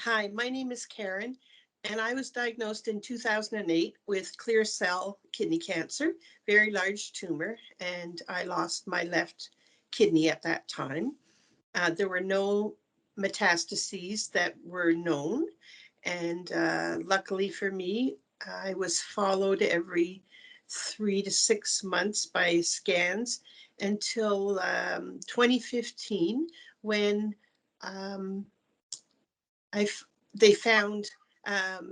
Hi, my name is Karen, and I was diagnosed in 2008 with clear cell kidney cancer, very large tumor, and I lost my left kidney at that time. There were no metastases that were known, and luckily for me, I was followed every 3 to 6 months by scans until 2015 when um, I they found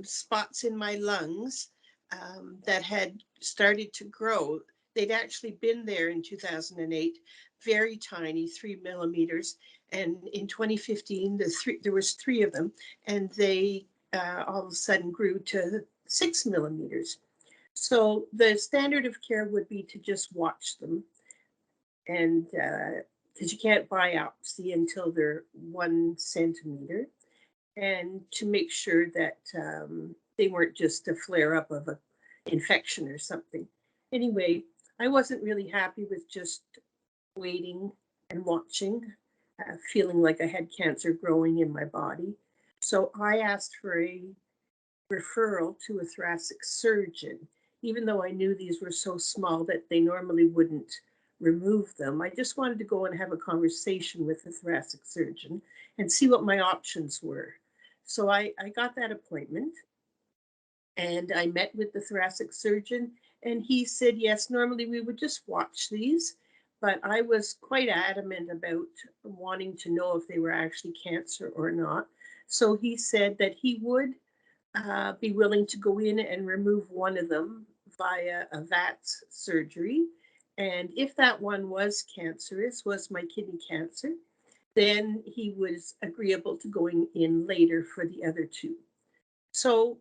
spots in my lungs that had started to grow. They'd actually been there in 2008, very tiny, 3 millimeters, and in 2015, there was three of them, and they all of a sudden grew to 6 millimeters. So the standard of care would be to just watch them, and because you can't biopsy until they're 1 centimeter, and to make sure that they weren't just a flare up of an infection or something. Anyway, I wasn't really happy with just waiting and watching, feeling like I had cancer growing in my body. So I asked for a referral to a thoracic surgeon, even though I knew these were so small that they normally wouldn't remove them. I just wanted to go and have a conversation with the thoracic surgeon and see what my options were. So I got that appointment and I met with the thoracic surgeon, and he said, yes, normally we would just watch these, but I was quite adamant about wanting to know if they were actually cancer or not. So he said that he would be willing to go in and remove one of them via a VATS surgery. And if that one was cancerous, was my kidney cancer, then he was agreeable to going in later for the other two. So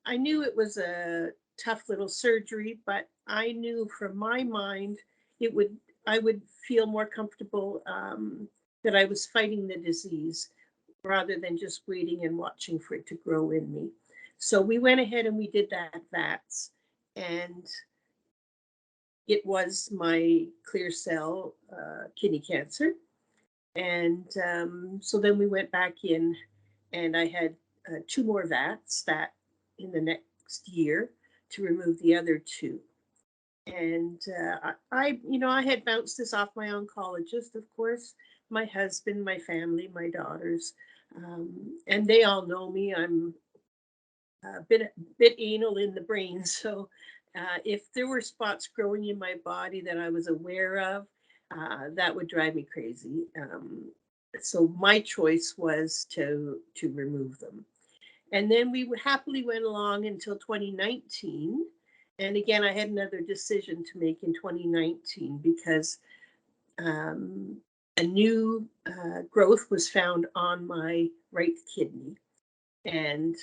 I knew it was a tough little surgery, but I knew from my mind it would I would feel more comfortable that I was fighting the disease rather than just waiting and watching for it to grow in me. So we went ahead and we did that VATS, and it was my clear cell kidney cancer. And so then we went back in, and I had two more VATS that in the next year to remove the other two. And I had bounced this off my oncologist, of course, my husband, my family, my daughters, and they all know me. I'm a bit anal in the brain, so if there were spots growing in my body that I was aware of, that would drive me crazy. So my choice was to remove them. And then we happily went along until 2019. And again, I had another decision to make in 2019 because um, a new growth was found on my right kidney. And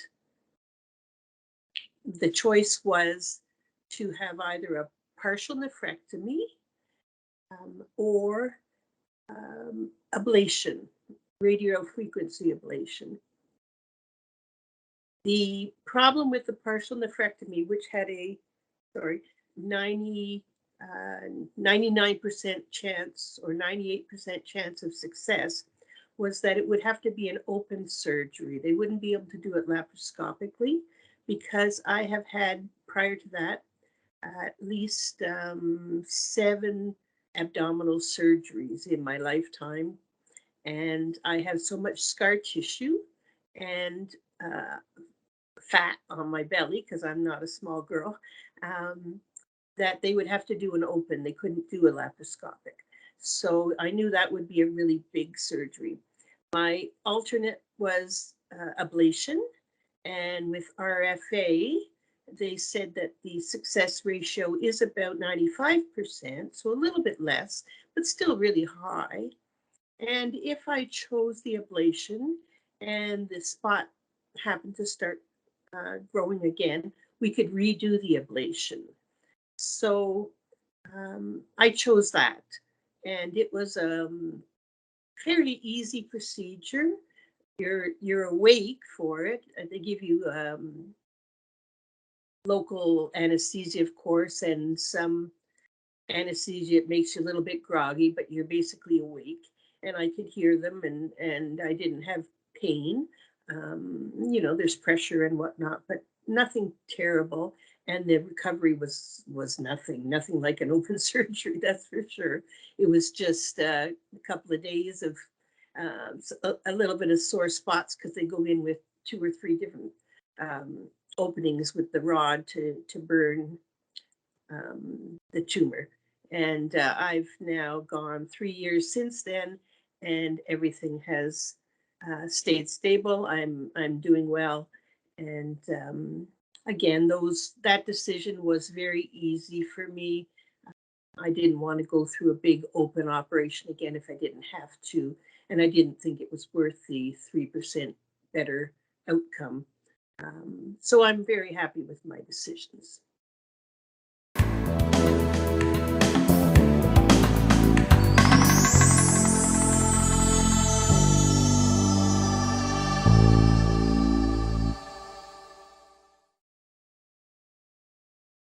the choice was to have either a partial nephrectomy or ablation, radiofrequency ablation. The problem with the partial nephrectomy, which had a, sorry, 90, 99% chance or 98% chance of success, was that it would have to be an open surgery. They wouldn't be able to do it laparoscopically because I have had, prior to that, at least 7 abdominal surgeries in my lifetime. And I have so much scar tissue and fat on my belly because I'm not a small girl, um, that they would have to do an open. They couldn't do a laparoscopic. So I knew that would be a really big surgery. My alternate was ablation, and with RFA, they said that the success ratio is about 95%, so a little bit less, but still really high. And if I chose the ablation and the spot happened to start growing again, we could redo the ablation. So I chose that. And it was a fairly easy procedure. You're awake for it. They give you local anesthesia, of course, and some anesthesia. It makes you a little bit groggy, but you're basically awake. And I could hear them, and I didn't have pain. You know, there's pressure and whatnot, but nothing terrible. And the recovery was nothing like an open surgery, that's for sure. It was just a couple of days of a little bit of sore spots because they go in with 2 or 3 different um, openings with the rod to burn the tumor. And I've now gone 3 years since then, and everything has stayed stable. I'm doing well, and again, those that decision was very easy for me. I didn't want to go through a big open operation again if I didn't have to, and I didn't think it was worth the 3% better outcome. So I'm very happy with my decisions.